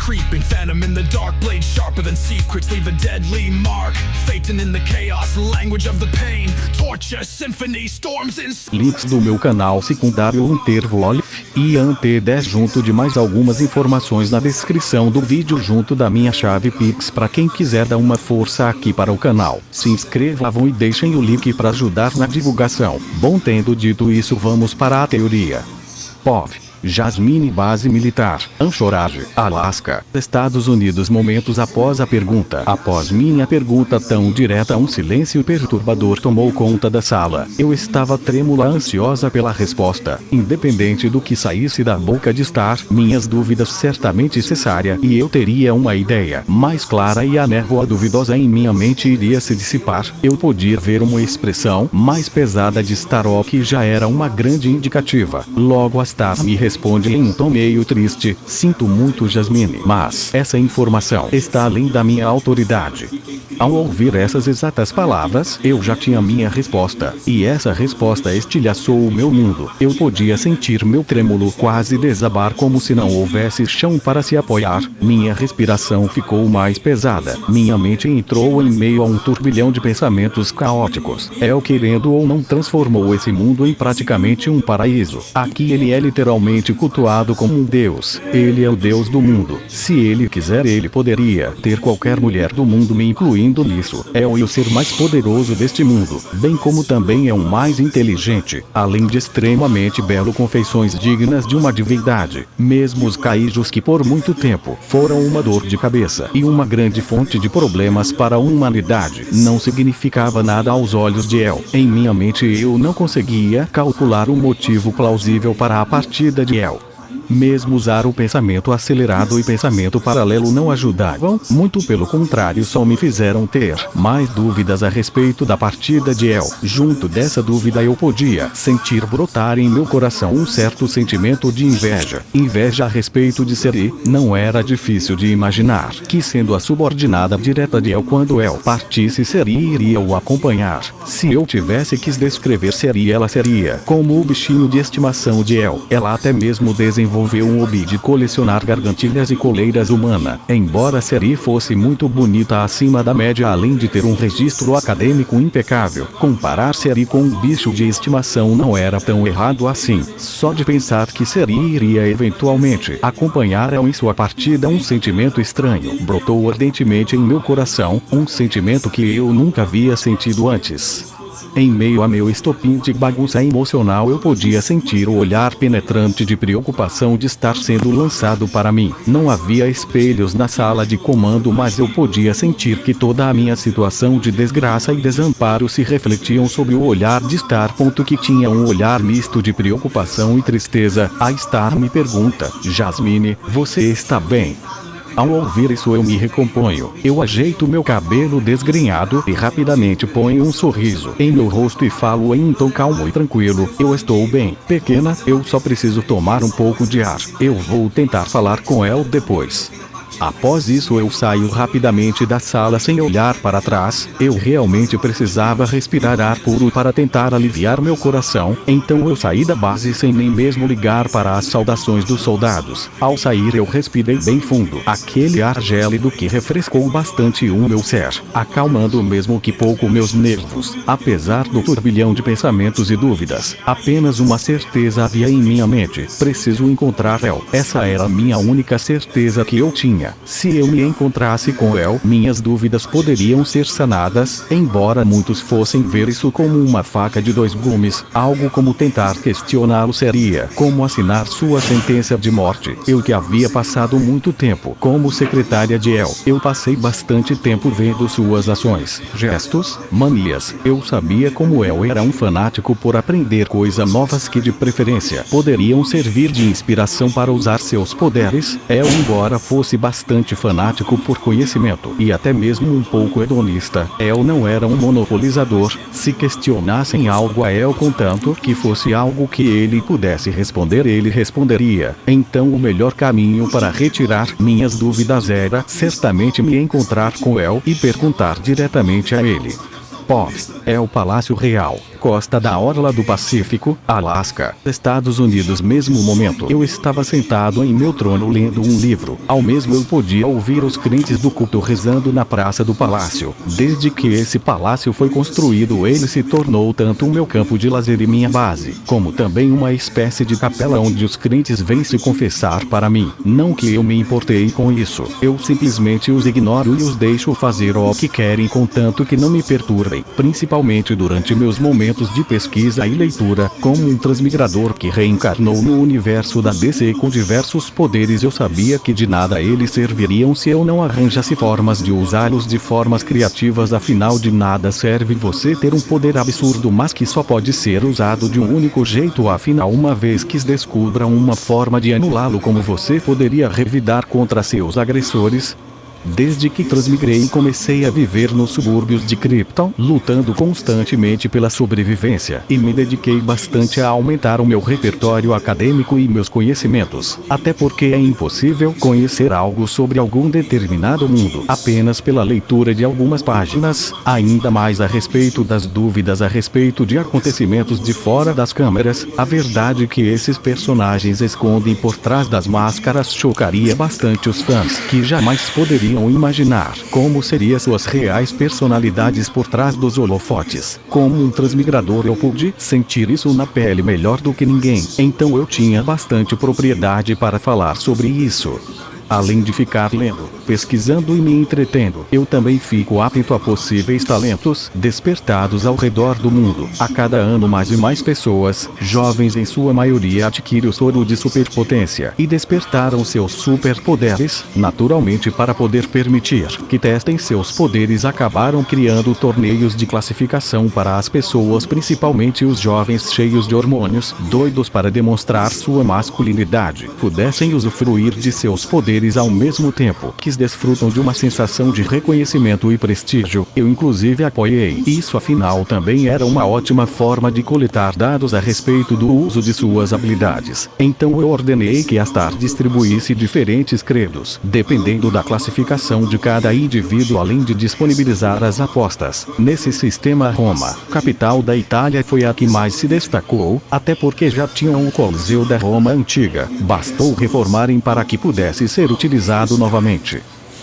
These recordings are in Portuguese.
creeping, phantom in the dark, blade sharper than secrets, leave a deadly mark. Fating in the chaos, language of the pain, torture, symphony, storms in... Links do meu canal secundário Unterwolf e Ant10 junto de mais algumas informações na descrição do vídeo junto da minha chave Pix para quem quiser dar uma força aqui para o canal. Se inscrevam e deixem o link para ajudar na divulgação. Bom, tendo dito isso, vamos para a teoria. POV. Jasmine, base militar, Anchorage, Alaska, Estados Unidos. Momentos após a pergunta. Após minha pergunta tão direta, um silêncio perturbador tomou conta da sala. Eu estava trêmula, ansiosa pela resposta. Independente do que saísse da boca de Star, minhas dúvidas certamente cessaria e eu teria uma ideia mais clara e a névoa duvidosa em minha mente iria se dissipar. Eu podia ver uma expressão mais pesada de Star, o que já era uma grande indicativa. Logo a Star me responde em um tom meio triste: sinto muito, Jasmine, mas essa informação está além da minha autoridade. Ao ouvir essas exatas palavras, eu já tinha minha resposta, e essa resposta estilhaçou o meu mundo. Eu podia sentir meu trêmulo quase desabar como se não houvesse chão para se apoiar. Minha respiração ficou mais pesada. Minha mente entrou em meio a um turbilhão de pensamentos caóticos. El, querendo ou não, transformou esse mundo em praticamente um paraíso. Aqui ele é literalmente cultuado como um deus. Ele é o deus do mundo. Se ele quiser, ele poderia ter qualquer mulher do mundo, me incluindo nisso. É o ser mais poderoso deste mundo, bem como também é o mais inteligente, além de extremamente belo, com feições dignas de uma divindade. Mesmo os kaijus, que por muito tempo foram uma dor de cabeça e uma grande fonte de problemas para a humanidade, não significava nada aos olhos de El. Em minha mente eu não conseguia calcular um motivo plausível para a partida de El. Mesmo usar o pensamento acelerado e pensamento paralelo não ajudavam, muito pelo contrário, só me fizeram ter mais dúvidas a respeito da partida de El. Junto dessa dúvida eu podia sentir brotar em meu coração um certo sentimento de inveja. Inveja a respeito de Seri. Não era difícil de imaginar que, sendo a subordinada direta de El, quando El partisse, Seri iria o acompanhar. Se eu tivesse que descrever Seri, ela seria como o bichinho de estimação de El. Ela até mesmo desenvolveu um hobby de colecionar gargantilhas e coleiras humana. Embora Seri fosse muito bonita, acima da média, além de ter um registro acadêmico impecável, comparar Seri com um bicho de estimação não era tão errado assim. Só de pensar que Seri iria eventualmente acompanhar El em sua partida, um sentimento estranho brotou ardentemente em meu coração, um sentimento que eu nunca havia sentido antes. Em meio a meu estopim de bagunça emocional, eu podia sentir o olhar penetrante de preocupação de estar sendo lançado para mim. Não havia espelhos na sala de comando, mas eu podia sentir que toda a minha situação de desgraça e desamparo se refletiam sobre o olhar de Star. Que tinha um olhar misto de preocupação e tristeza. A Star me pergunta: Jasmine, você está bem? Ao ouvir isso eu me recomponho. Eu ajeito meu cabelo desgrenhado e rapidamente ponho um sorriso em meu rosto e falo em um tom calmo e tranquilo: eu estou bem, pequena, eu só preciso tomar um pouco de ar. Eu vou tentar falar com El depois. Após isso eu saio rapidamente da sala sem olhar para trás. Eu realmente precisava respirar ar puro para tentar aliviar meu coração, então eu saí da base sem nem mesmo ligar para as saudações dos soldados. Ao sair eu respirei bem fundo aquele ar gélido que refrescou bastante o meu ser, acalmando mesmo que pouco meus nervos. Apesar do turbilhão de pensamentos e dúvidas, apenas uma certeza havia em minha mente: preciso encontrar El. Essa era a minha única certeza que eu tinha. Se eu me encontrasse com El, minhas dúvidas poderiam ser sanadas, embora muitos fossem ver isso como uma faca de dois gumes. Algo como tentar questioná-lo seria como assinar sua sentença de morte. Eu que havia passado muito tempo como secretária de El, eu passei bastante tempo vendo suas ações, gestos, manias. Eu sabia como El era um fanático por aprender coisas novas que de preferência poderiam servir de inspiração para usar seus poderes. El, embora fosse bastante fanático por conhecimento e até mesmo um pouco hedonista, El não era um monopolizador. Se questionassem algo a El, contanto que fosse algo que ele pudesse responder, ele responderia. Então o melhor caminho para retirar minhas dúvidas era certamente me encontrar com El e perguntar diretamente a ele. POV. É o Palácio Real. costa da orla do Pacífico, Alasca, Estados Unidos. Mesmo momento eu estava sentado em meu trono lendo um livro. Ao mesmo eu podia ouvir os crentes do culto rezando na praça do palácio. Desde que esse palácio foi construído, ele se tornou tanto o meu campo de lazer e minha base, como também uma espécie de capela onde os crentes vêm se confessar para mim. Não que eu me importei com isso, eu simplesmente os ignoro e os deixo fazer o que querem, contanto que não me perturbem, principalmente durante meus momentos de pesquisa e leitura. Como um transmigrador que reencarnou no universo da DC com diversos poderes, eu sabia que de nada eles serviriam se eu não arranjasse formas de usá-los de formas criativas. Afinal, de nada serve você ter um poder absurdo, mas que só pode ser usado de um único jeito. Afinal, uma vez que descubram uma forma de anulá-lo, como você poderia revidar contra seus agressores? Desde que transmigrei, comecei a viver nos subúrbios de Krypton, lutando constantemente pela sobrevivência, e me dediquei bastante a aumentar o meu repertório acadêmico e meus conhecimentos, até porque é impossível conhecer algo sobre algum determinado mundo apenas pela leitura de algumas páginas, ainda mais a respeito das dúvidas a respeito de acontecimentos de fora das câmeras. A verdade que esses personagens escondem por trás das máscaras chocaria bastante os fãs, que jamais poderiam imaginar como seriam suas reais personalidades por trás dos holofotes. Como um transmigrador eu pude sentir isso na pele melhor do que ninguém, então eu tinha bastante propriedade para falar sobre isso. Além de ficar lendo, pesquisando e me entretendo, eu também fico atento a possíveis talentos despertados ao redor do mundo. A cada ano mais e mais pessoas, jovens em sua maioria, adquirem o soro de superpotência e despertaram seus superpoderes. Naturalmente, para poder permitir que testem seus poderes, acabaram criando torneios de classificação para as pessoas, principalmente os jovens cheios de hormônios, doidos para demonstrar sua masculinidade, pudessem usufruir de seus poderes ao mesmo tempo que desfrutam de uma sensação de reconhecimento e prestígio. Eu inclusive apoiei isso, afinal também era uma ótima forma de coletar dados a respeito do uso de suas habilidades. Então eu ordenei que a Star distribuísse diferentes credos, dependendo da classificação de cada indivíduo, além de disponibilizar as apostas. Nesse sistema, Roma, capital da Itália, foi a que mais se destacou, até porque já tinham o Coliseu da Roma antiga. Bastou reformarem para que pudesse ser utilizado novamente.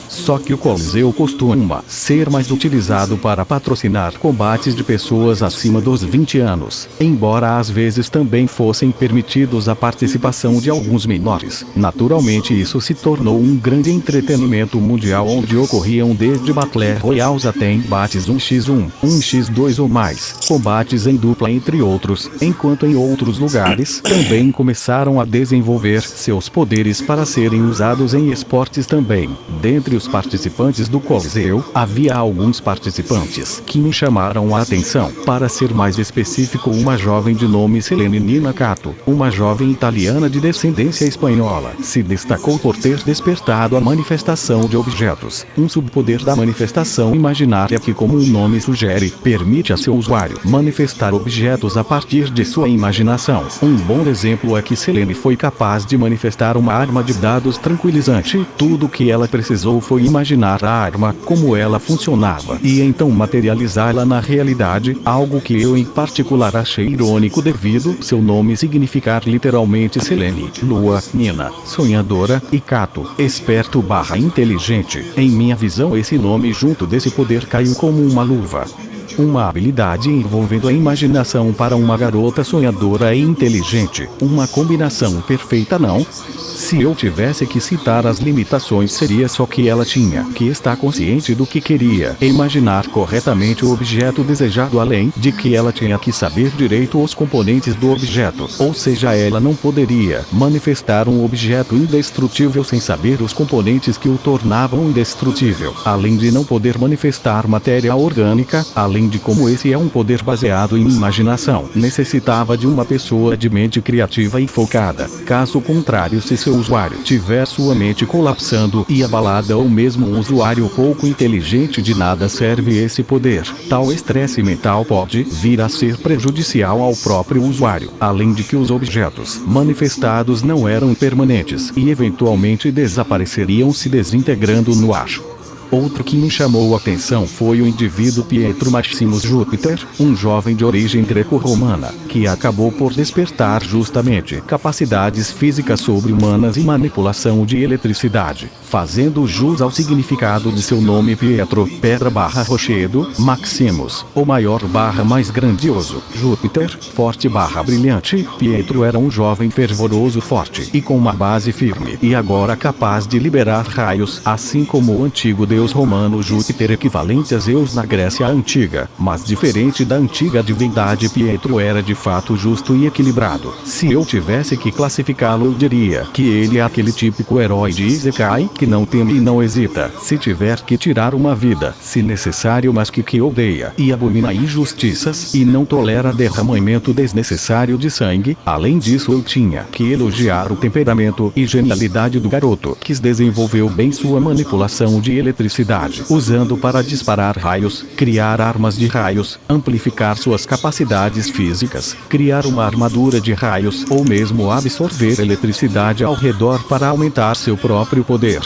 Só que o Coliseu costuma ser mais utilizado para patrocinar combates de pessoas acima dos 20 anos, embora às vezes também fossem permitidos a participação de alguns menores. Naturalmente, isso se tornou um grande entretenimento mundial, onde ocorriam desde Battle Royales até embates 1x1, 1x2 ou mais, combates em dupla, entre outros, enquanto em outros lugares também começaram a desenvolver seus poderes para serem usados em esportes também. Dentre os participantes do Coliseu, havia alguns participantes que me chamaram a atenção. Para ser mais específico, uma jovem de nome Selene Nina Cato, uma jovem italiana de descendência espanhola, se destacou por ter despertado a manifestação de objetos, um subpoder da manifestação imaginária que, como o nome sugere, permite a seu usuário manifestar objetos a partir de sua imaginação. Um bom exemplo é que Selene foi capaz de manifestar uma arma de dados tranquilizante. Tudo o que ela precisou foi imaginar a arma, como ela funcionava, e então materializá-la na realidade, algo que eu em particular achei irônico devido seu nome significar literalmente Selene, lua, Nina, sonhadora, e Cato, esperto / inteligente. Em minha visão, esse nome junto desse poder caiu como uma luva. Uma habilidade envolvendo a imaginação para uma garota sonhadora e inteligente, uma combinação perfeita, não? Se eu tivesse que citar as limitações, seria só que ela tinha que estar consciente do que queria, imaginar corretamente o objeto desejado, além de que ela tinha que saber direito os componentes do objeto, ou seja, ela não poderia manifestar um objeto indestrutível sem saber os componentes que o tornavam indestrutível, além de não poder manifestar matéria orgânica, além de como esse é um poder baseado em imaginação, necessitava de uma pessoa de mente criativa e focada. Caso contrário, se seu usuário tiver sua mente colapsando e abalada, ou mesmo um usuário pouco inteligente, de nada serve esse poder. Tal estresse mental pode vir a ser prejudicial ao próprio usuário, além de que os objetos manifestados não eram permanentes e eventualmente desapareceriam se desintegrando no ar. Outro que me chamou a atenção foi o indivíduo Pietro Maximus Júpiter, um jovem de origem greco-romana, que acabou por despertar justamente capacidades físicas sobre-humanas e manipulação de eletricidade, fazendo jus ao significado de seu nome Pietro, pedra/rochedo, Maximus, o maior/mais grandioso, Júpiter, forte/brilhante. Pietro era um jovem fervoroso, forte e com uma base firme, e agora capaz de liberar raios, assim como o antigo deus romano Júpiter, equivalente a Zeus na Grécia Antiga. Mas diferente da antiga divindade, Pietro era de fato justo e equilibrado. Se eu tivesse que classificá-lo, eu diria que ele é aquele típico herói de Isekai, que não teme e não hesita, se tiver que tirar uma vida, se necessário, mas que odeia e abomina injustiças, e não tolera derramamento desnecessário de sangue. Além disso, eu tinha que elogiar o temperamento e genialidade do garoto, que desenvolveu bem sua manipulação de eletricidade, usando para disparar raios, criar armas de raios, amplificar suas capacidades físicas, criar uma armadura de raios, ou mesmo absorver eletricidade ao redor para aumentar seu próprio poder.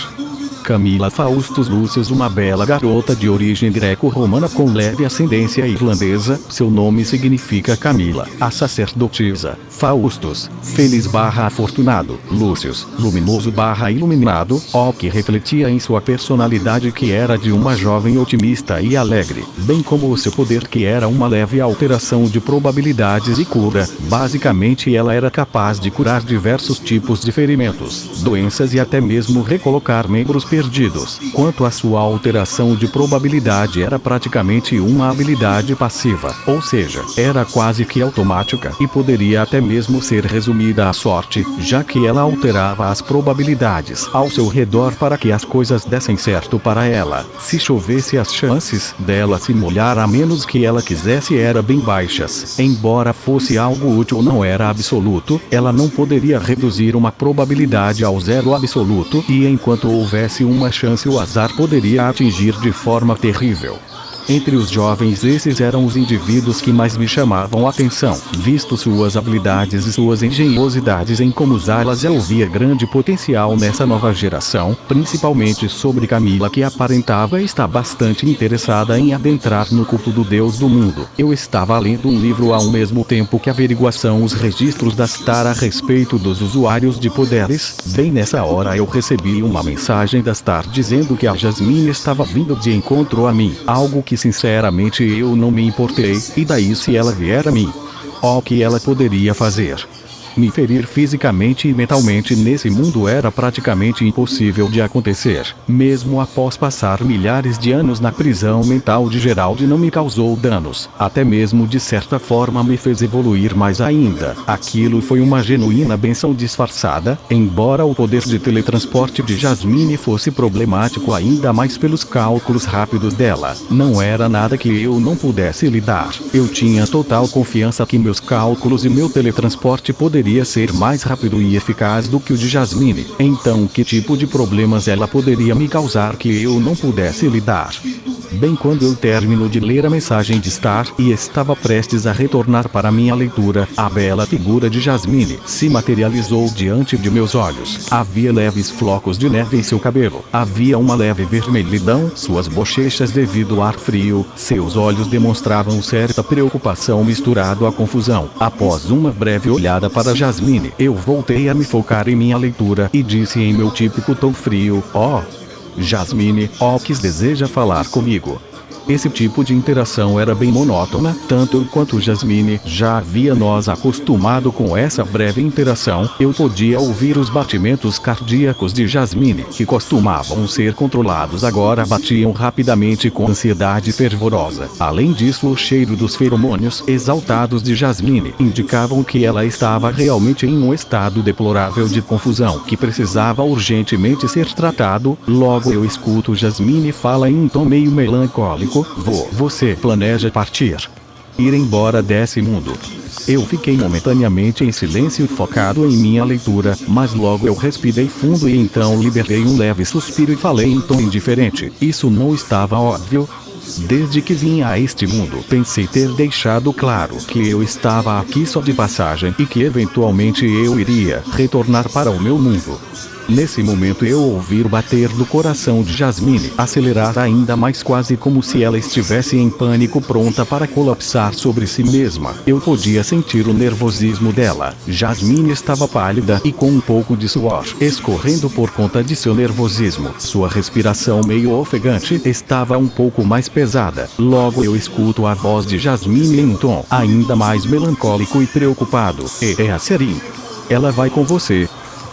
Camila Faustus Lúcius, uma bela garota de origem greco-romana com leve ascendência irlandesa. Seu nome significa Camila, a sacerdotisa. Faustus, feliz/afortunado. Lúcius, luminoso/iluminado, o que refletia em sua personalidade, que era de uma jovem otimista e alegre, bem como o seu poder, que era uma leve alteração de probabilidades e cura. Basicamente, ela era capaz de curar diversos tipos de ferimentos, doenças e até mesmo recolocar membros perdidos. Quanto à sua alteração de probabilidade, era praticamente uma habilidade passiva, ou seja, era quase que automática, e poderia até mesmo ser resumida à sorte, já que ela alterava as probabilidades ao seu redor para que as coisas dessem certo para ela. Se chovesse, as chances dela se molhar a menos que ela quisesse eram bem baixas. Embora fosse algo útil, não era absoluto. Ela não poderia reduzir uma probabilidade ao zero absoluto, e enquanto houvesse uma chance, o azar poderia atingir de forma terrível. Entre os jovens, esses eram os indivíduos que mais me chamavam a atenção, visto suas habilidades e suas engenhosidades em como usá-las. Eu via grande potencial nessa nova geração, principalmente sobre Camila, que aparentava estar bastante interessada em adentrar no culto do Deus do mundo. Eu estava lendo um livro ao mesmo tempo que averiguação os registros da Star a respeito dos usuários de poderes. Bem nessa hora eu recebi uma mensagem da Star dizendo que a Jasmine estava vindo de encontro a mim, algo que sinceramente eu não me importei, e daí se ela vier a mim? O que ela poderia fazer? Me ferir fisicamente e mentalmente nesse mundo era praticamente impossível de acontecer. Mesmo após passar milhares de anos na prisão mental de Gerald, não me causou danos. Até mesmo de certa forma me fez evoluir mais ainda. Aquilo foi uma genuína benção disfarçada, embora o poder de teletransporte de Jasmine fosse problemático ainda mais pelos cálculos rápidos dela. Não era nada que eu não pudesse lidar. Eu tinha total confiança que meus cálculos e meu teletransporte poderiam ser mais rápido e eficaz do que o de Jasmine. Então, que tipo de problemas ela poderia me causar que eu não pudesse lidar? Bem, quando eu termino de ler a mensagem de Star e estava prestes a retornar para minha leitura, a bela figura de Jasmine se materializou diante de meus olhos. Havia leves flocos de neve em seu cabelo. Havia uma leve vermelhidão suas bochechas devido ao ar frio. Seus olhos demonstravam certa preocupação misturado à confusão. Após uma breve olhada para Jasmine, eu voltei a me focar em minha leitura e disse em meu típico tom frio: "Oh, Jasmine, Ox deseja falar comigo." Esse tipo de interação era bem monótona, tanto eu quanto Jasmine já havia nos acostumado com essa breve interação. Eu podia ouvir os batimentos cardíacos de Jasmine, que costumavam ser controlados, agora batiam rapidamente com ansiedade fervorosa. Além disso, o cheiro dos feromônios exaltados de Jasmine indicavam que ela estava realmente em um estado deplorável de confusão, que precisava urgentemente ser tratado. Logo eu escuto Jasmine fala em um tom meio melancólico: Você planeja partir? Ir embora desse mundo?" Eu fiquei momentaneamente em silêncio, focado em minha leitura, mas logo eu respirei fundo e então liberei um leve suspiro e falei em tom indiferente: "Isso não estava óbvio? Desde que vim a este mundo, pensei ter deixado claro que eu estava aqui só de passagem e que eventualmente eu iria retornar para o meu mundo." Nesse momento eu ouvi o bater do coração de Jasmine acelerar ainda mais, quase como se ela estivesse em pânico, pronta para colapsar sobre si mesma. Eu podia sentir o nervosismo dela. Jasmine estava pálida e com um pouco de suor escorrendo por conta de seu nervosismo. Sua respiração meio ofegante estava um pouco mais pesada. Logo eu escuto a voz de Jasmine em um tom ainda mais melancólico e preocupado. É a Serin. Ela vai com você.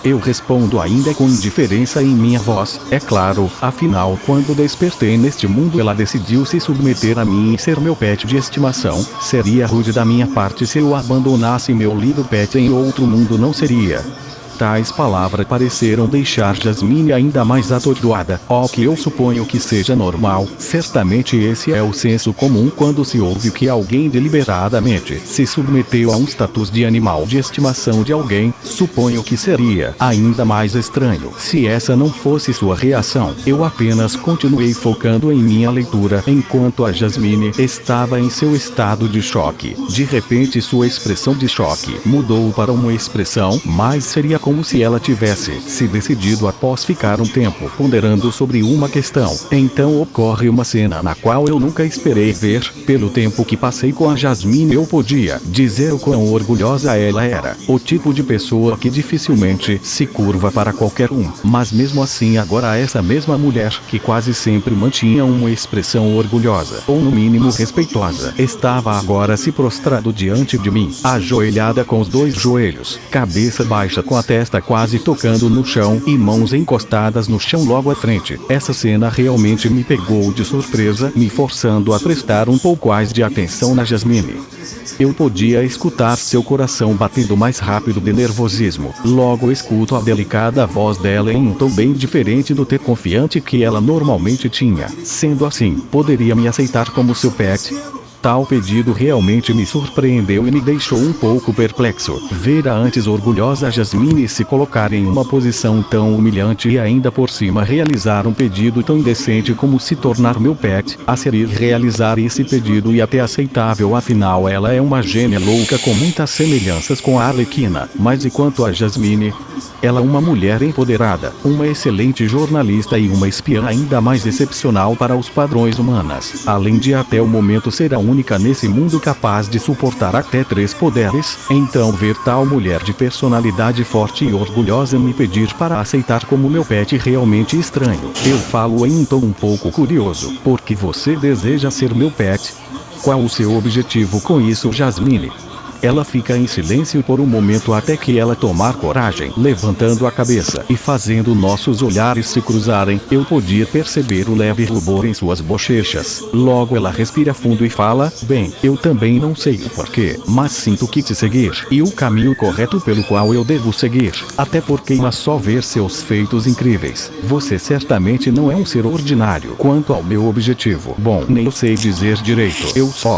Eu respondo ainda com indiferença em minha voz. É claro, afinal, quando despertei neste mundo ela decidiu se submeter a mim e ser meu pet de estimação. Seria rude da minha parte se eu abandonasse meu lindo pet em outro mundo, não seria? Tais palavras pareceram deixar Jasmine ainda mais atordoada. O que eu suponho que seja normal. Certamente esse é o senso comum quando se ouve que alguém deliberadamente se submeteu a um status de animal de estimação de alguém. Suponho que seria ainda mais estranho se essa não fosse sua reação. Eu apenas continuei focando em minha leitura enquanto a Jasmine estava em seu estado de choque. De repente sua expressão de choque mudou para uma expressão mais seria, como se ela tivesse se decidido após ficar um tempo ponderando sobre uma questão. Então ocorre uma cena na qual eu nunca esperei ver. Pelo tempo que passei com a Jasmine eu podia dizer o quão orgulhosa ela era. O tipo de pessoa que dificilmente se curva para qualquer um. Mas mesmo assim agora essa mesma mulher, que quase sempre mantinha uma expressão orgulhosa, ou no mínimo respeitosa, estava agora se prostrado diante de mim, ajoelhada com os dois joelhos, cabeça baixa com a testa quase tocando no chão e mãos encostadas no chão logo à frente. Essa cena realmente me pegou de surpresa, me forçando a prestar um pouco mais de atenção na Jasmine. Eu podia escutar seu coração batendo mais rápido de nervosismo. Logo escuto a delicada voz dela em um tom bem diferente do tom confiante que ela normalmente tinha. Sendo assim, poderia me aceitar como seu pet? Tal pedido realmente me surpreendeu e me deixou um pouco perplexo. Ver a antes orgulhosa Jasmine se colocar em uma posição tão humilhante e ainda por cima realizar um pedido tão indecente como se tornar meu pet, a Serir realizar esse pedido e até aceitável, afinal ela é uma gêmea louca com muitas semelhanças com a Arlequina. Mas e quanto a Jasmine? Ela é uma mulher empoderada, uma excelente jornalista e uma espiã ainda mais excepcional para os padrões humanos. Além de até o momento ser a única nesse mundo capaz de suportar até 3 poderes. Então ver tal mulher de personalidade forte e orgulhosa me pedir para aceitar como meu pet realmente estranho. Eu falo em um tom um pouco curioso. Por que você deseja ser meu pet? Qual o seu objetivo com isso, Jasmine? Ela fica em silêncio por um momento até que ela tomar coragem, levantando a cabeça e fazendo nossos olhares se cruzarem. Eu podia perceber o leve rubor em suas bochechas. Logo ela respira fundo e fala: bem, eu também não sei o porquê, mas sinto que te seguir e o caminho correto pelo qual eu devo seguir. Até porque mas só ver seus feitos incríveis. Você certamente não é um ser ordinário. Quanto ao meu objetivo, bom, nem eu sei dizer direito.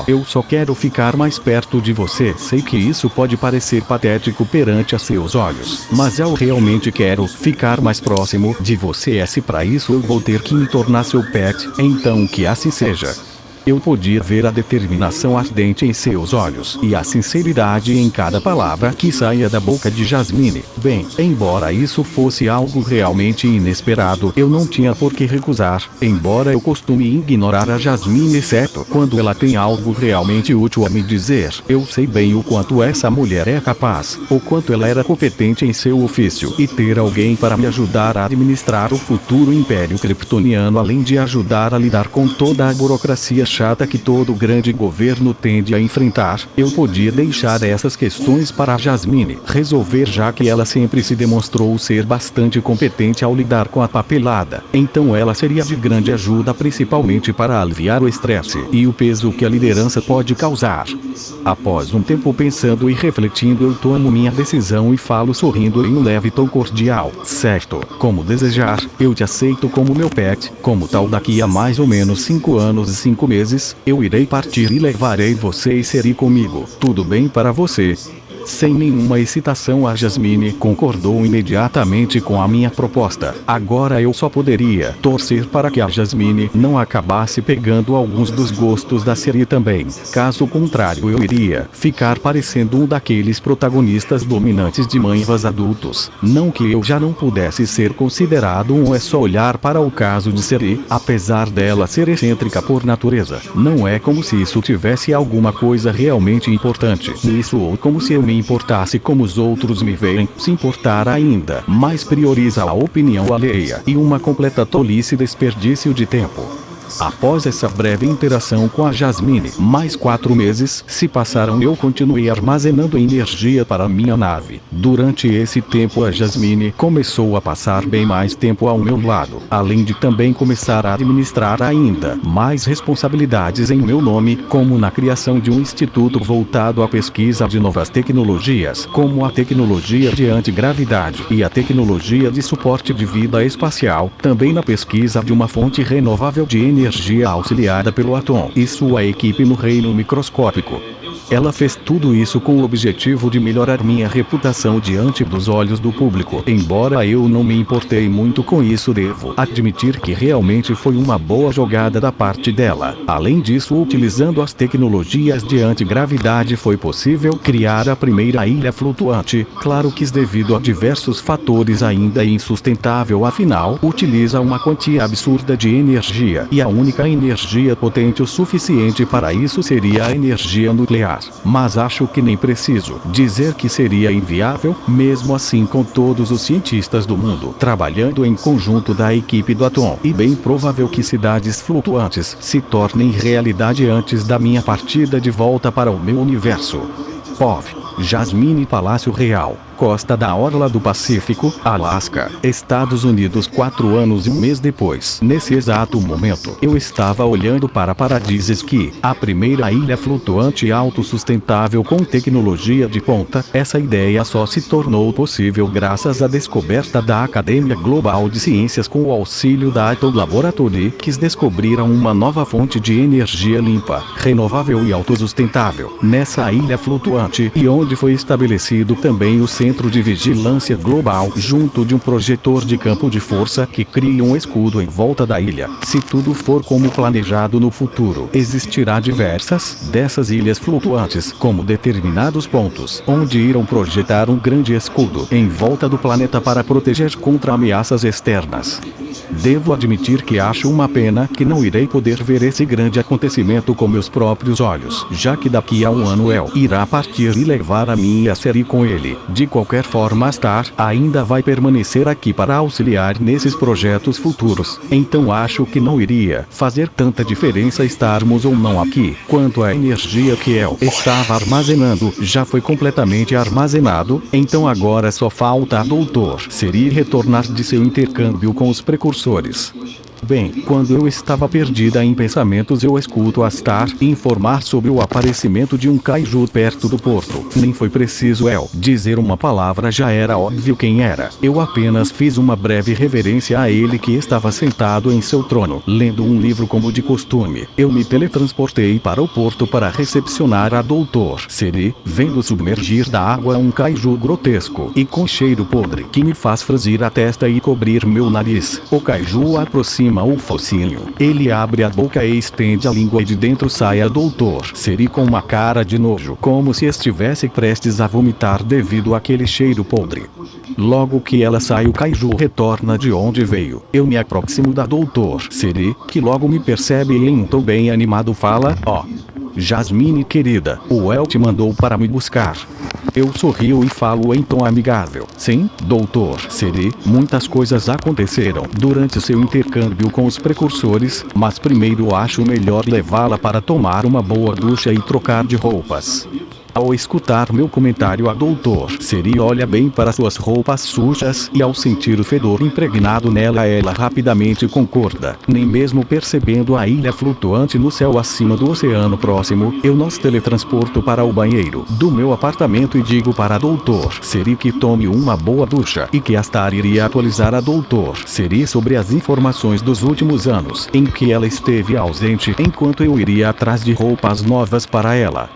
Eu só quero ficar mais perto de você. Sei que isso pode parecer patético perante a seus olhos, mas eu realmente quero ficar mais próximo de você. Se para isso eu vou ter que me tornar seu pet, então que assim seja. Eu podia ver a determinação ardente em seus olhos e a sinceridade em cada palavra que saía da boca de Jasmine. Bem, embora isso fosse algo realmente inesperado, eu não tinha por que recusar, embora eu costume ignorar a Jasmine exceto quando ela tem algo realmente útil a me dizer. Eu sei bem o quanto essa mulher é capaz, o quanto ela era competente em seu ofício, e ter alguém para me ajudar a administrar o futuro Império Kryptoniano, além de ajudar a lidar com toda a burocracia chata que todo grande governo tende a enfrentar. Eu podia deixar essas questões para a Jasmine resolver, já que ela sempre se demonstrou ser bastante competente ao lidar com a papelada. Então ela seria de grande ajuda, principalmente para aliviar o estresse e o peso que a liderança pode causar. Após um tempo pensando e refletindo, eu tomo minha decisão e falo sorrindo em um leve tom cordial: certo, como desejar, eu te aceito como meu pet. Como tal, daqui a mais ou menos 5 anos e 5 meses, eu irei partir e levarei você e Seri comigo. Tudo bem para você? Sem nenhuma hesitação, a Jasmine concordou imediatamente com a minha proposta. Agora eu só poderia torcer para que a Jasmine não acabasse pegando alguns dos gostos da série também. Caso contrário, eu iria ficar parecendo um daqueles protagonistas dominantes de manhwas adultos. Não que eu já não pudesse ser considerado um, é só olhar para o caso de Seri. Apesar dela ser excêntrica por natureza, não é como se isso tivesse alguma coisa realmente importante nisso, ou como se eu me importasse como os outros me veem. Se importar ainda mais, prioriza a opinião alheia, e uma completa tolice e desperdício de tempo. Após essa breve interação com a Jasmine, mais 4 meses se passaram e eu continuei armazenando energia para minha nave. Durante esse tempo, a Jasmine começou a passar bem mais tempo ao meu lado, além de também começar a administrar ainda mais responsabilidades em meu nome, como na criação de um instituto voltado à pesquisa de novas tecnologias, como a tecnologia de antigravidade e a tecnologia de suporte de vida espacial, também na pesquisa de uma fonte renovável de energia auxiliada pelo Atom e sua equipe no reino microscópico. Ela fez tudo isso com o objetivo de melhorar minha reputação diante dos olhos do público. Embora eu não me importei muito com isso, devo admitir que realmente foi uma boa jogada da parte dela. Além disso, utilizando as tecnologias de antigravidade, foi possível criar a primeira ilha flutuante. Claro que devido a diversos fatores ainda é insustentável, afinal, utiliza uma quantia absurda de energia, e a única energia potente o suficiente para isso seria a energia nuclear. Mas acho que nem preciso dizer que seria inviável, mesmo assim, com todos os cientistas do mundo trabalhando em conjunto da equipe do Atom, e bem provável que cidades flutuantes se tornem realidade antes da minha partida de volta para o meu universo. POV. Jasmine, Palácio Real, costa da orla do Pacífico, Alasca, Estados Unidos. 4 anos e um mês depois. Nesse exato momento, eu estava olhando para Paradisesky, a primeira ilha flutuante autossustentável com tecnologia de ponta. Essa ideia só se tornou possível graças à descoberta da Academia Global de Ciências com o auxílio da Atom Laboratory, que descobriram uma nova fonte de energia limpa, renovável e autossustentável nessa ilha flutuante, e onde foi estabelecido também o Centro de Vigilância Global, junto de um projetor de campo de força que cria um escudo em volta da ilha. Se tudo for como planejado no futuro, existirá diversas dessas ilhas flutuantes, como determinados pontos, onde irão projetar um grande escudo em volta do planeta para proteger contra ameaças externas. Devo admitir que acho uma pena que não irei poder ver esse grande acontecimento com meus próprios olhos, já que daqui a um ano El irá partir e levar a minha série com ele. De qualquer forma, Star ainda vai permanecer aqui para auxiliar nesses projetos futuros, então acho que não iria fazer tanta diferença estarmos ou não aqui. Quanto à energia que El estava armazenando, já foi completamente armazenado, então agora só falta a Doutor Seri retornar de seu intercâmbio com os precursores. Bem, quando eu estava perdida em pensamentos, eu escuto a Star informar sobre o aparecimento de um kaiju perto do porto. Nem foi preciso El dizer uma palavra, já era óbvio quem era. Eu apenas fiz uma breve reverência a ele, que estava sentado em seu trono, lendo um livro como de costume. Eu me teletransportei para o porto para recepcionar a Doutor Seri, vendo submergir da água um kaiju grotesco e com cheiro podre que me faz franzir a testa e cobrir meu nariz. O kaiju aproxima o focinho. Ele abre a boca e estende a língua, e de dentro sai a Doutor Seri com uma cara de nojo, como se estivesse prestes a vomitar devido àquele cheiro podre. Logo que ela sai, o kaiju retorna de onde veio. Eu me aproximo da Doutor Seri, que logo me percebe e em um tom bem animado fala: "Ó, Jasmine querida, o El te mandou para me buscar." Eu sorrio e falo em tom amigável: "Sim, Doutor Seri, muitas coisas aconteceram durante seu intercâmbio com os precursores, mas primeiro acho melhor levá-la para tomar uma boa ducha e trocar de roupas." Ao escutar meu comentário, a Doutor Seri olha bem para suas roupas sujas, e ao sentir o fedor impregnado nela, ela rapidamente concorda. Nem mesmo percebendo a ilha flutuante no céu acima do oceano próximo, eu nos teletransporto para o banheiro do meu apartamento e digo para a Doutor Seri que tome uma boa ducha, e que a Star iria atualizar a Doutor Seri sobre as informações dos últimos anos em que ela esteve ausente, enquanto eu iria atrás de roupas novas para ela.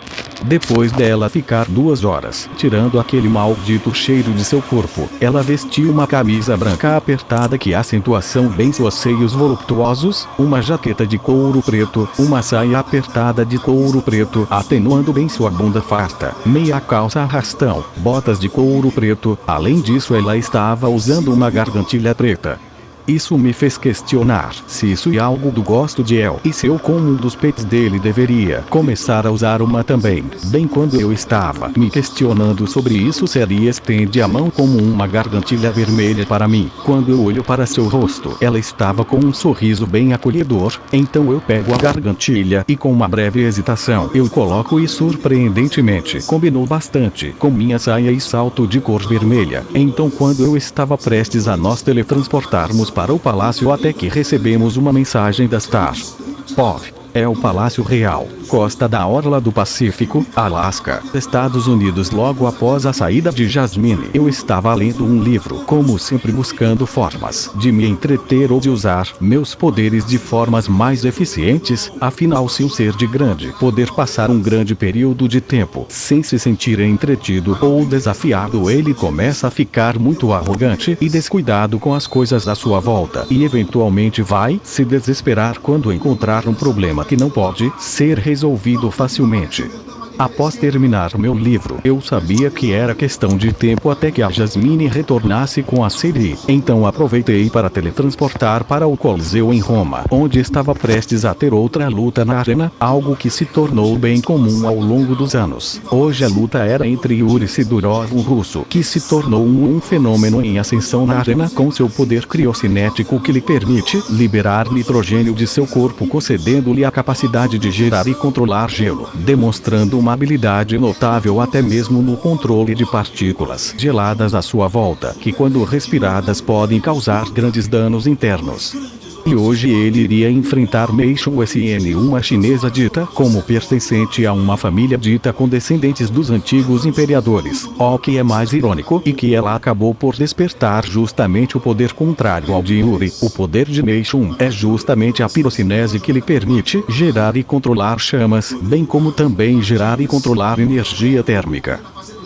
Depois dessa ela ficar 2 horas tirando aquele maldito cheiro de seu corpo. Ela vestiu uma camisa branca apertada que acentuação bem seus seios voluptuosos, uma jaqueta de couro preto, uma saia apertada de couro preto atenuando bem sua bunda farta, meia calça arrastão, botas de couro preto. Além disso, ela estava usando uma gargantilha preta. Isso me fez questionar se isso é algo do gosto de El e se eu, como um dos pets dele, deveria começar a usar uma também. Bem, quando eu estava me questionando sobre isso, Seri estende a mão como uma gargantilha vermelha para mim. Quando eu olho para seu rosto, ela estava com um sorriso bem acolhedor. Então eu pego a gargantilha e, com uma breve hesitação, eu coloco e surpreendentemente combinou bastante com minha saia e salto de cor vermelha. Então, quando eu estava prestes a nos teletransportarmos para o palácio, até que recebemos uma mensagem da Star. POV. É o Palácio Real, costa da orla do Pacífico, Alasca, Estados Unidos. Logo após a saída de Jasmine, eu estava lendo um livro, como sempre buscando formas de me entreter ou de usar meus poderes de formas mais eficientes. Afinal, se o ser de grande poder passar um grande período de tempo sem se sentir entretido ou desafiado, ele começa a ficar muito arrogante e descuidado com as coisas à sua volta, e eventualmente vai se desesperar quando encontrar um problema que não pode ser resolvido facilmente. Após terminar meu livro, eu sabia que era questão de tempo até que a Jasmine retornasse com a Seri. Então aproveitei para teletransportar para o Coliseu em Roma, onde estava prestes a ter outra luta na arena, algo que se tornou bem comum ao longo dos anos. Hoje a luta era entre Yuri Sidorov, um russo, que se tornou um fenômeno em ascensão na arena com seu poder criocinético que lhe permite liberar nitrogênio de seu corpo, concedendo-lhe a capacidade de gerar e controlar gelo, demonstrando uma habilidade notável até mesmo no controle de partículas geladas à sua volta, que quando respiradas podem causar grandes danos internos. E hoje ele iria enfrentar Mei Chun Sn, uma chinesa dita como pertencente a uma família dita com descendentes dos antigos imperadores. O que é mais irônico e que ela acabou por despertar justamente o poder contrário ao de Yuri. O poder de Mei Chun é justamente a pirocinese, que lhe permite gerar e controlar chamas, bem como também gerar e controlar energia térmica.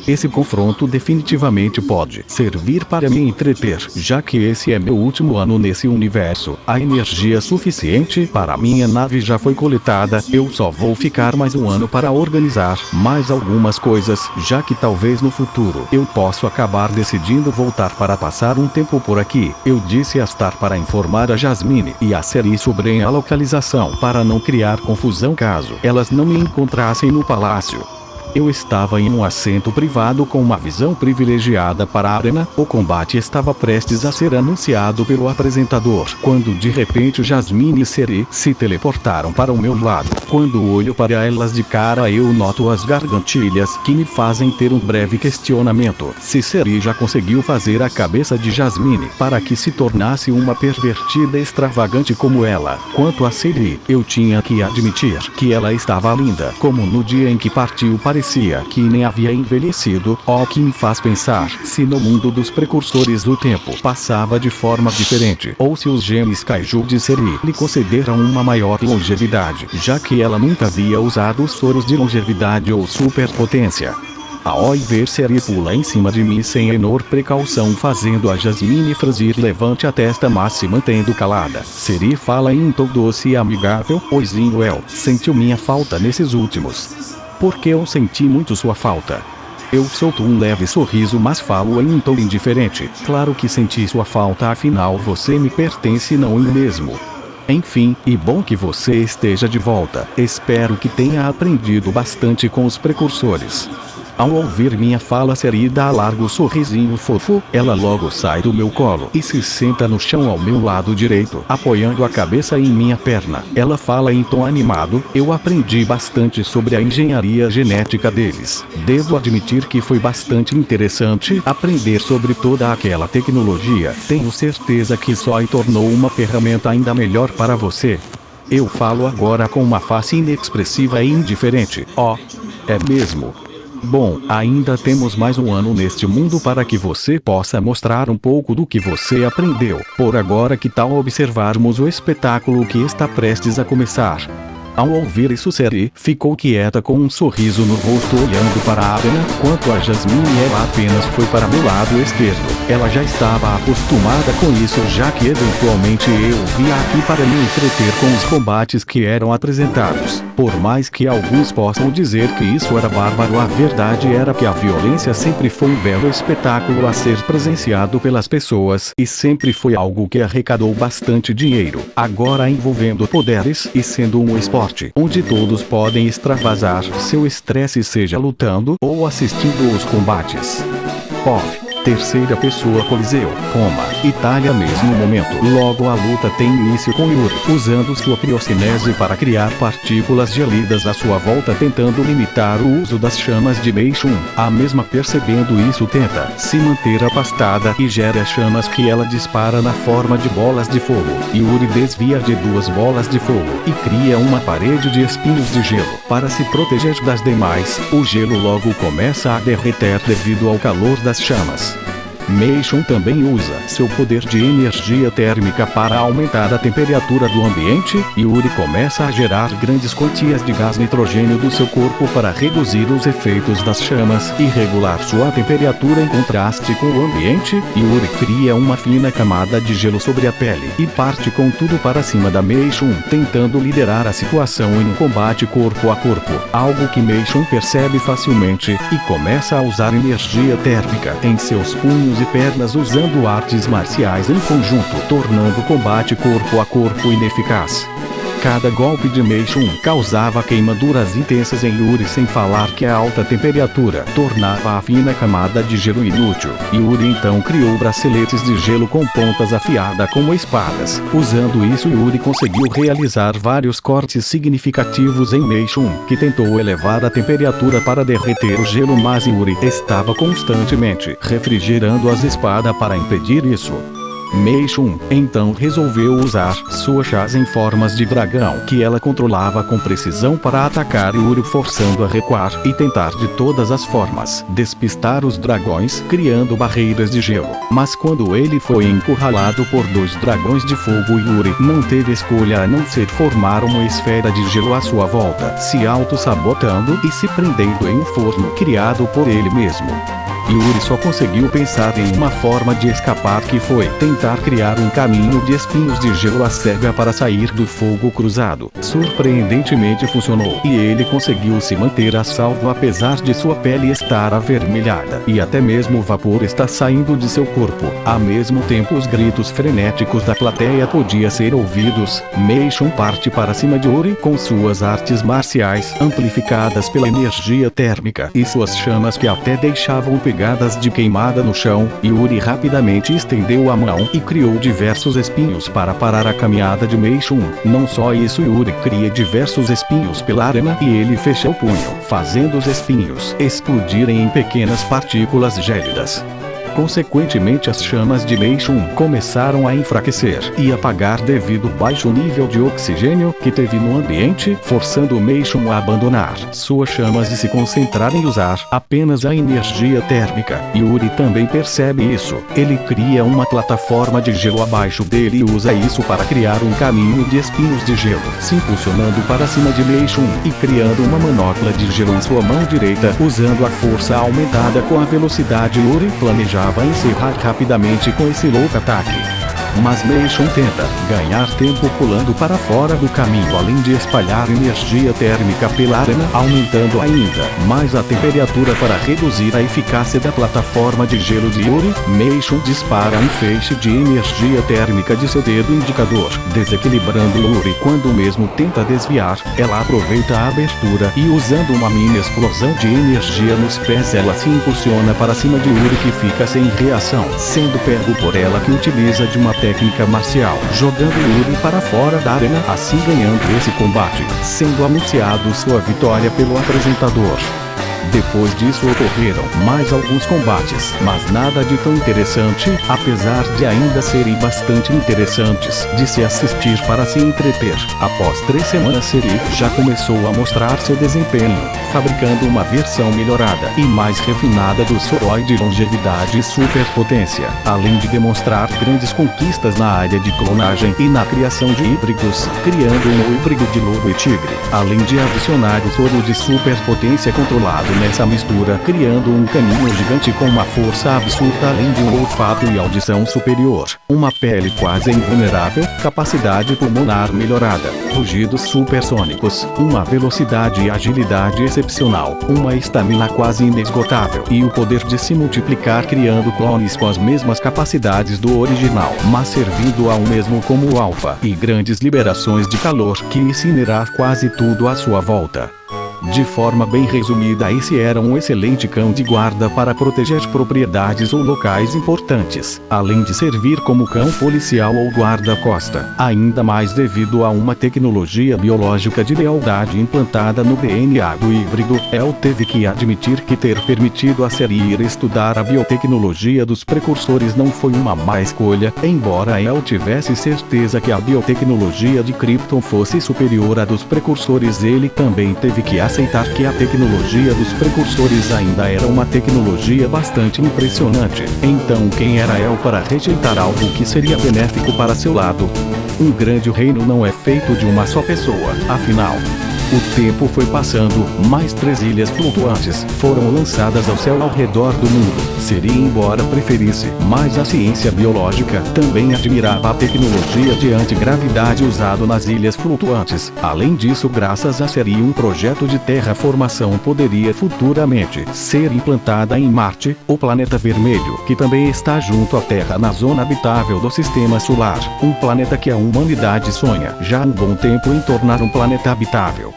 Esse confronto definitivamente pode servir para me entreter, já que esse é meu último ano nesse universo. A energia suficiente para minha nave já foi coletada, eu só vou ficar mais um ano para organizar mais algumas coisas, já que talvez no futuro eu possa acabar decidindo voltar para passar um tempo por aqui. Eu disse a Star para informar a Jasmine e a Seri sobre a localização, para não criar confusão caso elas não me encontrassem no palácio. Eu estava em um assento privado com uma visão privilegiada para a arena. O combate estava prestes a ser anunciado pelo apresentador, quando de repente Jasmine e Seri se teleportaram para o meu lado. Quando olho para elas de cara, eu noto as gargantilhas, que me fazem ter um breve questionamento se Seri já conseguiu fazer a cabeça de Jasmine para que se tornasse uma pervertida extravagante como ela. Quanto a Seri, eu tinha que admitir que ela estava linda, como no dia em que partiu. Parecia que nem havia envelhecido, o que me faz pensar se no mundo dos precursores do tempo passava de forma diferente, ou se os genes Kaiju de Seri lhe concederam uma maior longevidade, já que ela nunca havia usado os soros de longevidade ou superpotência. Ao ver Seri pula em cima de mim sem a menor precaução, fazendo a Jasmine franzir levante a testa, mas se mantendo calada. Seri fala em um tom doce e amigável: "Oizinho El, sentiu minha falta nesses últimos?" "Porque eu senti muito sua falta." Eu solto um leve sorriso, mas falo em um tom indiferente: "Claro que senti sua falta, afinal você me pertence, não é mesmo?" Enfim, e bom que você esteja de volta. Espero que tenha aprendido bastante com os precursores. Ao ouvir minha fala, Seri dá largo sorrisinho fofo. Ela logo sai do meu colo e se senta no chão ao meu lado direito, apoiando a cabeça em minha perna. Ela fala em tom animado: "Eu aprendi bastante sobre a engenharia genética deles. Devo admitir que foi bastante interessante aprender sobre toda aquela tecnologia. Tenho certeza que só a tornou uma ferramenta ainda melhor para você." Eu falo agora com uma face inexpressiva e indiferente: "Oh, é mesmo? Bom, ainda temos mais um ano neste mundo para que você possa mostrar um pouco do que você aprendeu. Por agora, que tal observarmos o espetáculo que está prestes a começar?" Ao ouvir isso, Seri ficou quieta com um sorriso no rosto olhando para a Arena. Quanto a Jasmine, ela apenas foi para meu lado esquerdo. Ela já estava acostumada com isso, já que eventualmente eu via aqui para me entreter com os combates que eram apresentados. Por mais que alguns possam dizer que isso era bárbaro, a verdade era que a violência sempre foi um belo espetáculo a ser presenciado pelas pessoas, e sempre foi algo que arrecadou bastante dinheiro. Agora envolvendo poderes e sendo um esporte onde todos podem extravasar seu estresse, seja lutando ou assistindo os combates. Terceira pessoa, Coliseu, Itália. Mesmo momento, logo a luta tem início com Yuri usando sua criocinese para criar partículas gélidas à sua volta, tentando limitar o uso das chamas de Mei-Shun. A mesma, percebendo isso, tenta se manter afastada e gera chamas que ela dispara na forma de bolas de fogo. Yuri desvia de 2 bolas de fogo e cria uma parede de espinhos de gelo para se proteger das demais. O gelo logo começa a derreter devido ao calor das chamas. Mei-Shun também usa seu poder de energia térmica para aumentar a temperatura do ambiente. Yuri começa a gerar grandes quantias de gás nitrogênio do seu corpo para reduzir os efeitos das chamas e regular sua temperatura em contraste com o ambiente. Yuri cria uma fina camada de gelo sobre a pele e parte com tudo para cima da Mei-Shun, tentando liderar a situação em um combate corpo a corpo, algo que Mei-Shun percebe facilmente e começa a usar energia térmica em seus punhos e pernas, usando artes marciais em conjunto, tornando o combate corpo a corpo ineficaz. Cada golpe de Mei-Shun causava queimaduras intensas em Yuri, sem falar que a alta temperatura tornava a fina camada de gelo inútil. Yuri então criou braceletes de gelo com pontas afiadas como espadas. Usando isso, Yuri conseguiu realizar vários cortes significativos em Mei-Shun, que tentou elevar a temperatura para derreter o gelo, mas Yuri estava constantemente refrigerando as espadas para impedir isso. Mei-Shun então resolveu usar suas chás em formas de dragão que ela controlava com precisão para atacar Yuri, forçando a recuar e tentar de todas as formas despistar os dragões, criando barreiras de gelo. Mas quando ele foi encurralado por 2 dragões de fogo, Yuri não teve escolha a não ser formar uma esfera de gelo à sua volta, se auto-sabotando e se prendendo em um forno criado por ele mesmo. Yuri só conseguiu pensar em uma forma de escapar, que foi tentar criar um caminho de espinhos de gelo à cega para sair do fogo cruzado. Surpreendentemente funcionou, e ele conseguiu se manter a salvo apesar de sua pele estar avermelhada e até mesmo o vapor está saindo de seu corpo. Ao mesmo tempo, os gritos frenéticos da plateia podiam ser ouvidos. Mei-Shun parte para cima de Yuri com suas artes marciais amplificadas pela energia térmica e suas chamas que até deixavam pegadas de queimada no chão. Yuri rapidamente estendeu a mão e criou diversos espinhos para parar a caminhada de Mei-Shun. Não só isso, Yuri cria diversos espinhos pela arena e ele fecha o punho, fazendo os espinhos explodirem em pequenas partículas gélidas. Consequentemente, as chamas de Mei-Shun começaram a enfraquecer e apagar devido ao baixo nível de oxigênio que teve no ambiente, forçando Mei-Shun a abandonar suas chamas e se concentrar em usar apenas a energia térmica. Yuri também percebe isso. Ele cria uma plataforma de gelo abaixo dele e usa isso para criar um caminho de espinhos de gelo, se impulsionando para cima de Mei-Shun e criando uma manopla de gelo em sua mão direita. Usando a força aumentada com a velocidade, Yuri planejava encerrar rapidamente com esse louco ataque. Mas Mei-Shun tenta ganhar tempo pulando para fora do caminho, além de espalhar energia térmica pela arena, aumentando ainda mais a temperatura para reduzir a eficácia da plataforma de gelo de Yuri. Mei-Shun dispara um feixe de energia térmica de seu dedo indicador, desequilibrando Yuri. Quando mesmo tenta desviar, ela aproveita a abertura e, usando uma mini explosão de energia nos pés, ela se impulsiona para cima de Yuri, que fica sem reação, sendo pego por ela, que utiliza de uma técnica marcial, jogando Yuri para fora da arena, assim ganhando esse combate, sendo anunciado sua vitória pelo apresentador. Depois disso ocorreram mais alguns combates, mas nada de tão interessante, apesar de ainda serem bastante interessantes de se assistir para se entreter. Após 3 semanas Seri já começou a mostrar seu desempenho, fabricando uma versão melhorada e mais refinada do Soroi de longevidade e superpotência, além de demonstrar grandes conquistas na área de clonagem e na criação de híbridos, criando um híbrido de lobo e tigre, além de adicionar o soro de superpotência controlado nessa mistura, criando um canino gigante com uma força absurda, além de um olfato e audição superior, uma pele quase invulnerável, capacidade pulmonar melhorada, rugidos supersônicos, uma velocidade e agilidade excepcional, uma estamina quase inesgotável e o poder de se multiplicar criando clones com as mesmas capacidades do original, mas servindo ao mesmo como o alfa, e grandes liberações de calor que incinerar quase tudo à sua volta. De forma bem resumida, esse era um excelente cão de guarda para proteger propriedades ou locais importantes, além de servir como cão policial ou guarda-costa, ainda mais devido a uma tecnologia biológica de lealdade implantada no DNA do híbrido. El teve que admitir que ter permitido a Seri ir estudar a biotecnologia dos precursores não foi uma má escolha, embora El tivesse certeza que a biotecnologia de Krypton fosse superior à dos precursores. Ele também teve que aceitar que a tecnologia dos precursores ainda era uma tecnologia bastante impressionante. Então quem era El para rejeitar algo que seria benéfico para seu lado? Um grande reino não é feito de uma só pessoa, afinal. O tempo foi passando, mais 3 ilhas flutuantes foram lançadas ao céu ao redor do mundo. Seri, embora preferisse mais a ciência biológica, também admirava a tecnologia de antigravidade usado nas ilhas flutuantes. Além disso, graças a Seri, um projeto de terraformação poderia futuramente ser implantada em Marte, o planeta vermelho, que também está junto à Terra na zona habitável do Sistema Solar, um planeta que a humanidade sonha já há um bom tempo em tornar um planeta habitável.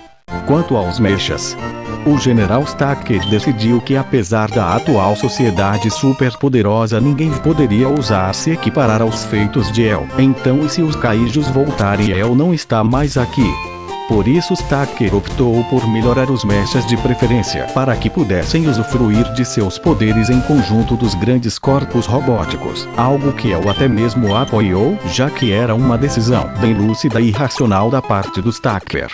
Quanto aos mechas, o General Stacker decidiu que, apesar da atual sociedade superpoderosa, ninguém poderia ousar se equiparar aos feitos de El. Então, e se os Kaijus voltarem e El não está mais aqui? Por isso Stacker optou por melhorar os mechas de preferência para que pudessem usufruir de seus poderes em conjunto dos grandes corpos robóticos, algo que El até mesmo apoiou, já que era uma decisão bem lúcida e racional da parte do Stacker.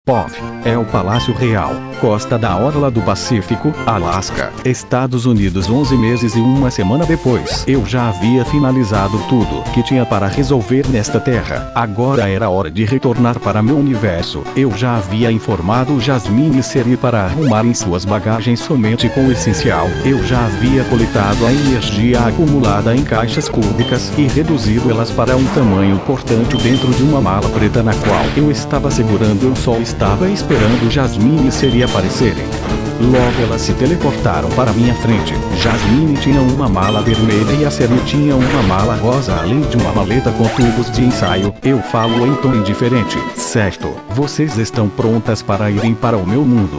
POV é o Palácio Real, costa da orla do Pacífico, Alasca, Estados Unidos. 11 meses e 1 semana depois, eu já havia finalizado tudo que tinha para resolver nesta terra. Agora era hora de retornar para meu universo. Eu já havia informado Jasmine e Seri para arrumarem suas bagagens somente com o essencial. Eu já havia coletado a energia acumulada em caixas cúbicas e reduzido elas para um tamanho portátil dentro de uma mala preta na qual eu estava segurando. Eu só estava esperando Jasmine e Seri aparecerem. Logo elas se teleportaram para minha frente. Jasmine tinha uma mala vermelha e a Seri tinha uma mala rosa, além de uma maleta com tubos de ensaio. Eu falo em tom indiferente. Certo, vocês estão prontas para irem para o meu mundo?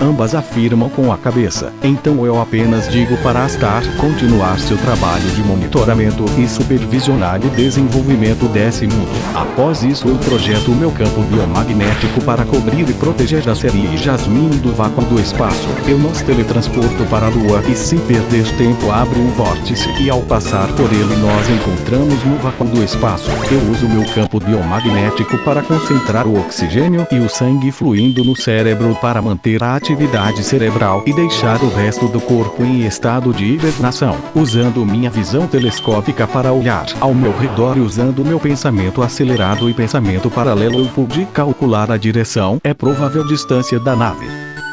Ambas afirmam com a cabeça. Então eu apenas digo para Astar continuar seu trabalho de monitoramento e supervisionar o desenvolvimento desse mundo. Após isso eu projeto o meu campo biomagnético para cobrir e proteger a Seri e Jasmine do vácuo do espaço. Eu nos teletransporto para a Lua e, sem perder tempo, abro um vórtice e, ao passar por ele, nós encontramos no vácuo do espaço. Eu uso meu campo biomagnético para concentrar o oxigênio e o sangue fluindo no cérebro para manter a atividade cerebral e deixar o resto do corpo em estado de hibernação, usando minha visão telescópica para olhar ao meu redor e usando meu pensamento acelerado e pensamento paralelo eu pude calcular a direção e provável distância da nave.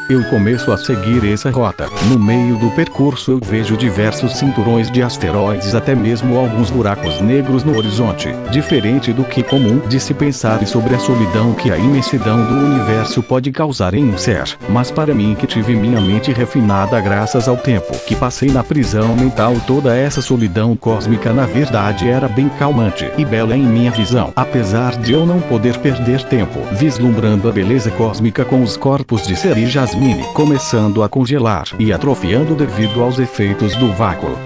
Eu começo a seguir essa rota. No meio do percurso eu vejo diversos cinturões de asteroides, até mesmo alguns buracos negros no horizonte. Diferente do que comum de se pensar sobre a solidão que a imensidão do universo pode causar em um ser. Mas para mim, que tive minha mente refinada graças ao tempo que passei na prisão mental, toda essa solidão cósmica na verdade era bem calmante e bela em minha visão. Apesar de eu não poder perder tempo vislumbrando a beleza cósmica com os corpos de Seri e Jasmine começando a congelar e atrofiando devido aos efeitos do vácuo.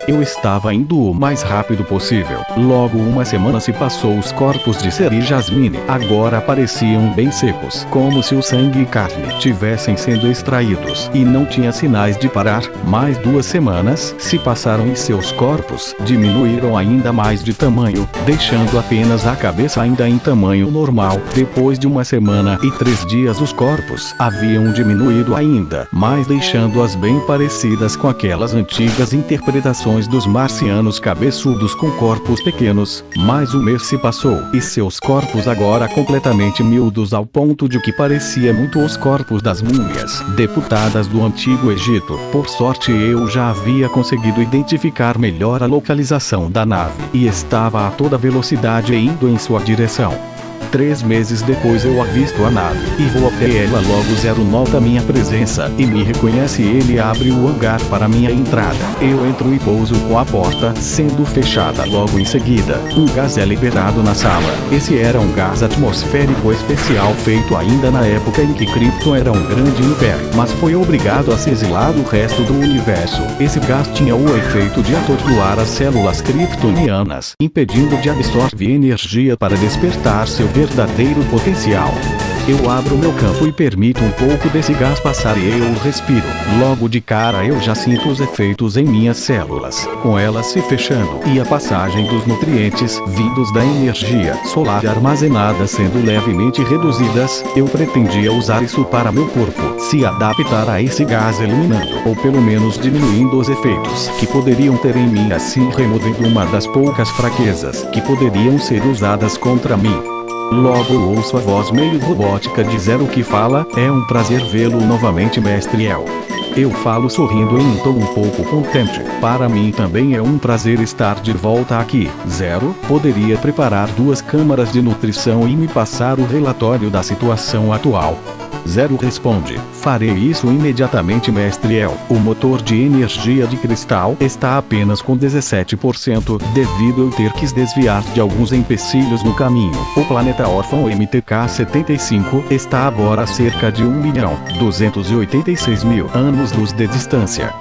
Eu estava indo o mais rápido possível. Logo uma semana se passou, os corpos de Ser e Jasmine agora pareciam bem secos, como se o sangue e carne tivessem sendo extraídos, e não tinha sinais de parar. Mais 2 semanas se passaram e seus corpos diminuíram ainda mais de tamanho, deixando apenas a cabeça ainda em tamanho normal. Depois de 1 semana e 3 dias os corpos haviam diminuído ainda mais, deixando-as bem parecidas com aquelas antigas interpretações dos marcianos cabeçudos com corpos pequenos. Mais 1 mês se passou, e seus corpos agora completamente miúdos ao ponto de que parecia muito os corpos das múmias deputadas do Antigo Egito. Por sorte eu já havia conseguido identificar melhor a localização da nave, e estava a toda velocidade indo em sua direção. 3 meses depois eu avisto a nave, e vou até ela. Logo Zero nota minha presença, e me reconhece. Ele abre o hangar para minha entrada. Eu entro e pouso com a porta sendo fechada. Logo em seguida, um gás é liberado na sala. Esse era um gás atmosférico especial feito ainda na época em que Krypton era um grande império, mas foi obrigado a se exilar do resto do universo. Esse gás tinha o efeito de atordoar as células kryptonianas, impedindo de absorver energia para despertar seu verdadeiro potencial. Eu abro meu campo e permito um pouco desse gás passar e eu o respiro. Logo de cara eu já sinto os efeitos em minhas células, com elas se fechando, e a passagem dos nutrientes vindos da energia solar armazenada sendo levemente reduzidas. Eu pretendia usar isso para meu corpo se adaptar a esse gás, eliminando ou pelo menos diminuindo os efeitos que poderiam ter em mim, assim removendo uma das poucas fraquezas que poderiam ser usadas contra mim. Logo ouço a voz meio robótica de Zero que fala: "É um prazer vê-lo novamente, Mestre El." Eu falo sorrindo em um tom um pouco contente. "Para mim também é um prazer estar de volta aqui, Zero. Poderia preparar 2 câmaras de nutrição e me passar o relatório da situação atual?" Zero responde: "Farei isso imediatamente, Mestre El. O motor de energia de cristal está apenas com 17%, devido eu ter que desviar de alguns empecilhos no caminho. O planeta órfão MTK-75 está agora a cerca de 1.286.000 anos-luz de distância."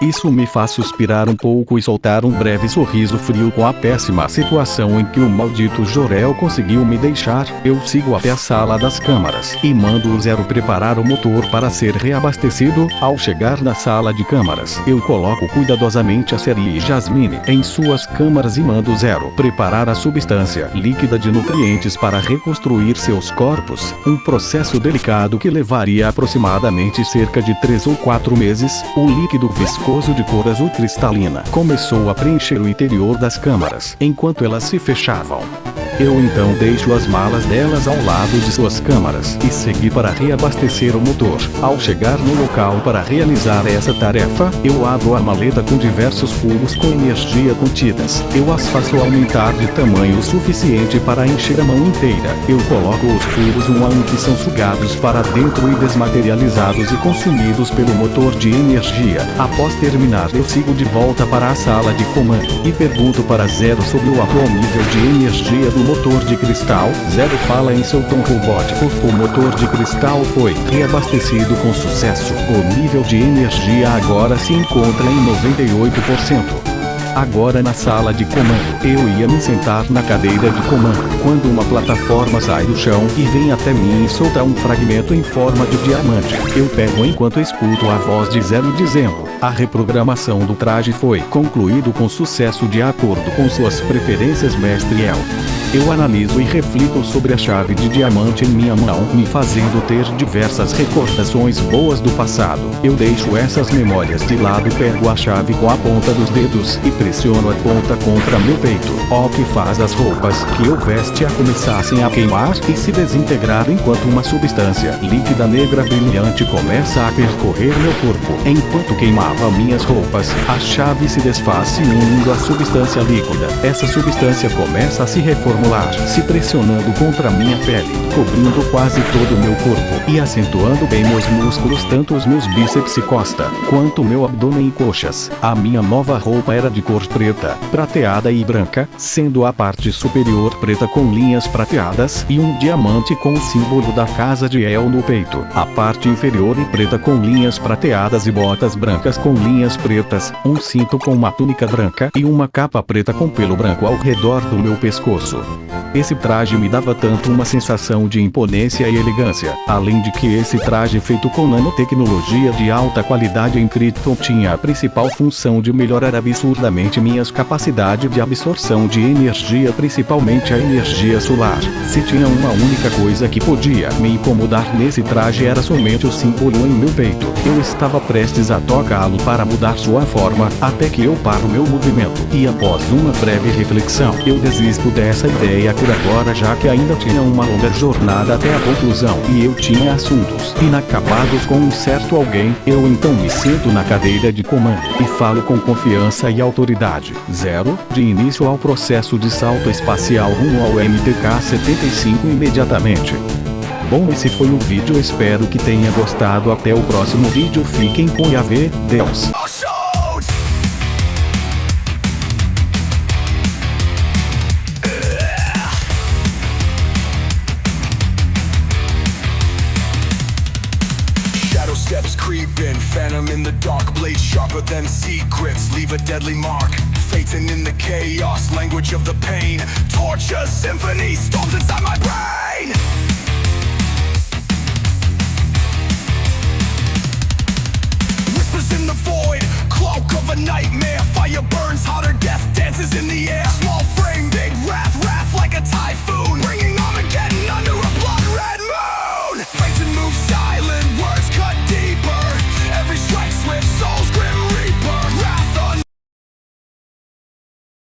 Isso me faz suspirar um pouco e soltar um breve sorriso frio com a péssima situação em que o maldito Jor-El conseguiu me deixar. Eu sigo até a sala das câmaras e mando o Zero preparar o motor para ser reabastecido. Ao chegar na sala de câmaras, eu coloco cuidadosamente a Ser e Jasmine em suas câmaras e mando o Zero preparar a substância líquida de nutrientes para reconstruir seus corpos, um processo delicado que levaria aproximadamente cerca de 3 ou 4 meses. O líquido viscoso de cor azul cristalina começou a preencher o interior das câmaras enquanto elas se fechavam. Eu então deixo as malas delas ao lado de suas câmaras e segui para reabastecer o motor. Ao chegar no local para realizar essa tarefa, eu abro a maleta com diversos furos com energia contidas. Eu as faço aumentar de tamanho suficiente para encher a mão inteira. Eu coloco os furos 1 a 1 que são sugados para dentro e desmaterializados e consumidos pelo motor de energia. Após terminar, eu sigo de volta para a sala de comando e pergunto para Zero sobre o atual nível de energia do motor de cristal. Zero fala em seu tom robótico: "O motor de cristal foi reabastecido com sucesso. O nível de energia agora se encontra em 98%. Agora na sala de comando, eu ia me sentar na cadeira de comando, quando uma plataforma sai do chão e vem até mim e solta um fragmento em forma de diamante. Eu pego enquanto escuto a voz de Zero dizendo: "A reprogramação do traje foi concluído com sucesso de acordo com suas preferências, Mestre El." Eu analiso e reflito sobre a chave de diamante em minha mão, me fazendo ter diversas recordações boas do passado. Eu deixo essas memórias de lado e pego a chave com a ponta dos dedos e pressiono a ponta contra meu peito, o que faz as roupas que eu veste a começassem a queimar e se desintegrar enquanto uma substância líquida negra brilhante começa a percorrer meu corpo. Enquanto queimava minhas roupas, a chave se desfaz se unindo à substância líquida. Essa substância começa a se reformular, se pressionando contra minha pele, cobrindo quase todo o meu corpo e acentuando bem meus músculos, tanto os meus bíceps e costa, quanto meu abdômen e coxas. A minha nova roupa era de cor preta, prateada e branca, sendo a parte superior preta com linhas prateadas e um diamante com o símbolo da casa de El no peito. A parte inferior e preta com linhas prateadas e botas brancas cintas com linhas pretas, um cinto com uma túnica branca e uma capa preta com pelo branco ao redor do meu pescoço. Esse traje me dava tanto uma sensação de imponência e elegância, além de que esse traje feito com nanotecnologia de alta qualidade em Krypton tinha a principal função de melhorar absurdamente minhas capacidades de absorção de energia, principalmente a energia solar. Se tinha uma única coisa que podia me incomodar nesse traje era somente o símbolo em meu peito. Eu estava prestes a tocá-lo para mudar sua forma, até que eu paro meu movimento, e após uma breve reflexão, eu desisto dessa ideia por agora, já que ainda tinha uma longa jornada até a conclusão, e eu tinha assuntos inacabados com um certo alguém. Eu então me sento na cadeira de comando, e falo com confiança e autoridade. 0, de início ao processo de salto espacial rumo ao MTK-75 imediatamente. Bom, esse foi o vídeo, espero que tenha gostado. Até o próximo vídeo, fiquem com Yahvé, Deus. Steps creeping, phantom in the dark, blade sharper than secrets, leave a deadly mark. Phaeton in the chaos, language of the pain, torture symphony storms inside my brain. Whispers in the void, cloak of a nightmare, fire burns hotter, death dances in the air.